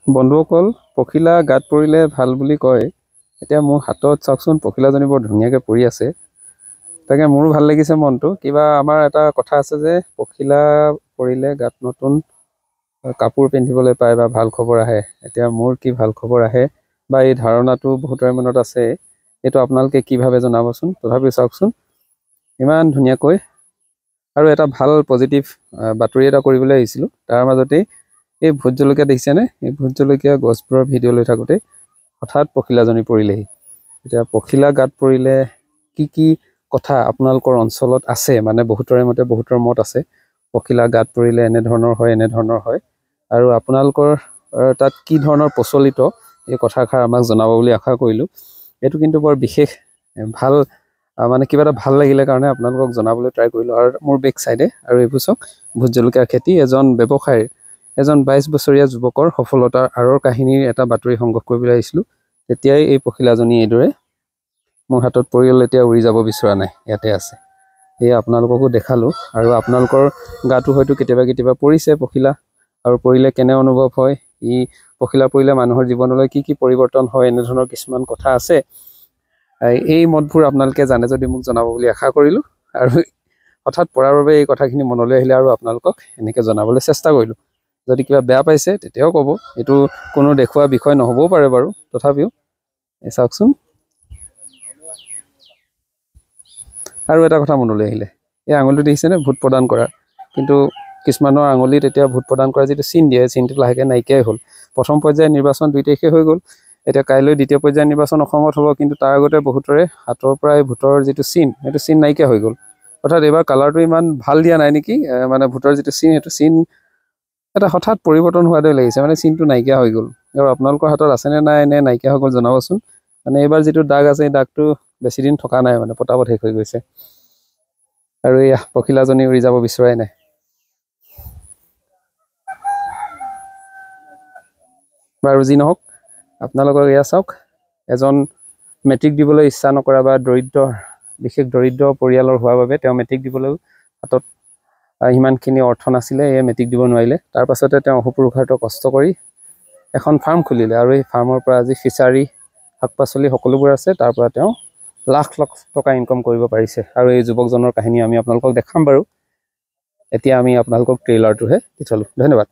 বন্ধুসকল, পখিলা গাত পৰিলে ভাল বুলি কয়। এতিয়া মোৰ হাতত চাওকচোন, পখিলাজনী বৰ ধুনীয়াকৈ পৰি আছে। তাকে মোৰো ভাল লাগিছে মনটো। কিবা আমাৰ এটা কথা আছে যে পখিলা পৰিলে গাত নতুন কাপোৰ পিন্ধিবলৈ পায় বা ভাল খবৰ আহে। এতিয়া মোৰ কি ভাল খবৰ আহে বা এই ধাৰণাটো বহুতৰে মনত আছে, এইটো আপোনালোকে কি ভাবে জনাবচোন। তথাপিও চাওকচোন, ইমান ধুনীয়াকৈ আৰু এটা ভাল পজিটিভ বাতৰি এটা কৰিবলৈ আহিছিলোঁ। তাৰ মাজতেই এই ভোট জলকীয়া দেখিছেনে? এই ভোট জলকীয়া গছবোৰৰ ভিডিঅ' লৈ থাকোঁতে হঠাৎ পখিলাজনী পৰিলেহি। এতিয়া পখিলা গাত পৰিলে কি কি কথা আপোনালোকৰ অঞ্চলত আছে, মানে বহুতৰে মত আছে পখিলা গাত পৰিলে এনেধৰণৰ হয়। আৰু আপোনালোকৰ তাত কি ধৰণৰ প্ৰচলিত এই কথাষাৰ আমাক জনাব বুলি আশা কৰিলোঁ। এইটো কিন্তু বৰ বিশেষ ভাল, মানে কিবা এটা ভাল লাগিলে কাৰণে আপোনালোকক জনাবলৈ ট্ৰাই কৰিলোঁ। আৰু মোৰ বেক চাইডে আৰু এইবোৰ চাওক, ভোট জলকীয়া খেতি এজন ব্যৱসায়ীৰ, এজন 22 বছৰীয়া যুৱকৰ সফলতাৰ আঁৰৰ কাহিনীৰ এটা বাতৰি সংগ্ৰহ কৰিবলৈ আহিছিলোঁ। তেতিয়াই এই পখিলাজনী এইদৰে মোৰ হাতত পৰিল। এতিয়া উৰি যাব বিচৰা নাই, ইয়াতে আছে। সেয়ে আপোনালোককো দেখালোঁ। আৰু আপোনালোকৰ গাটো হয়তো কেতিয়াবা পৰিছে পখিলা, আৰু পৰিলে কেনে অনুভৱ হয়, পখিলা পৰিলে মানুহৰ জীৱনলৈ কি কি পৰিৱৰ্তন হয়, এনেধৰণৰ কিছুমান কথা আছে। এই মতবোৰ আপোনালোকে জানে যদি মোক জনাব বুলি আশা কৰিলোঁ। আৰু হঠাৎ পৰাৰ বাবে এই কথাখিনি মনলৈ আহিলে আৰু আপোনালোকক এনেকৈ জনাবলৈ চেষ্টা কৰিলোঁ। যদি কিবা বেয়া পাইছে তেতিয়াও ক'ব, এইটো কোনো দেখুওৱা বিষয় নহ'বও পাৰে বাৰু। তথাপিও এই চাওকচোন, আৰু এটা কথা মনলৈ আহিলে, এই আঙুলিটো দেখিছেনে ভোট প্ৰদান কৰাৰ। কিন্তু কিছুমানৰ আঙুলিত এতিয়া ভোট প্ৰদান কৰা যিটো চিন দিয়ে, চিনটো লাহেকৈ নাইকিয়াই হ'ল। প্ৰথম পৰ্যায়ৰ নিৰ্বাচন 2 তাৰিখে হৈ গ'ল। এতিয়া কাইলৈ দ্বিতীয় পৰ্যায়ৰ নিৰ্বাচন অসমত হ'ব, কিন্তু তাৰ আগতে বহুতৰে হাতৰ পৰা এই ভোটৰ যিটো চিন, সেইটো চিন নাইকিয়া হৈ গ'ল। অৰ্থাৎ এইবাৰ কালাৰটো ইমান ভাল দিয়া নাই নেকি, মানে ভোটৰ যিটো চিন, সেইটো চিন এটা হঠাৎ পৰিৱৰ্তন হোৱা দৰে লাগিছে, মানে চিনটো নাইকিয়া হৈ গ'ল। আৰু আপোনালোকৰ হাতত আছেনে নাই, নে নাইকিয়া হৈ গ'ল জনাবচোন। মানে এইবাৰ যিটো দাগ আছে, এই দাগটো বেছি দিন থকা নাই, মানে পটাপট শেষ হৈ গৈছে। আৰু এয়া পখিলাজনী উৰি যাব বিচৰাই নাই। বাৰু যি নহওক, আপোনালোকৰ এয়া চাওক, এজন মেট্ৰিক দিবলৈ ইচ্ছা নকৰা বা বিশেষ দৰিদ্ৰ পৰিয়ালৰ হোৱাৰ বাবে তেওঁ মেট্ৰিক দিবলৈও হাতত সিমানখিনি অৰ্থ নাছিলে, এয়ে মেট্ৰিক দিব নোৱাৰিলে। তাৰ পাছতে তেওঁ অহোপুৰুষাৰ্থ কষ্ট কৰি এখন ফাৰ্ম খুলিলে। আৰু এই ফাৰ্মৰ পৰা আজি ফিচাৰী, শাক পাচলি সকলোবোৰ আছে। তাৰ পৰা তেওঁ লাখ টকা ইনকাম কৰিব পাৰিছে। আৰু এই যুৱকজনৰ কাহিনী আমি আপোনালোকক দেখাম বাৰু। এতিয়া আমি আপোনালোকক ট্ৰেইলাৰটোহে দি থলোঁ। ধন্যবাদ।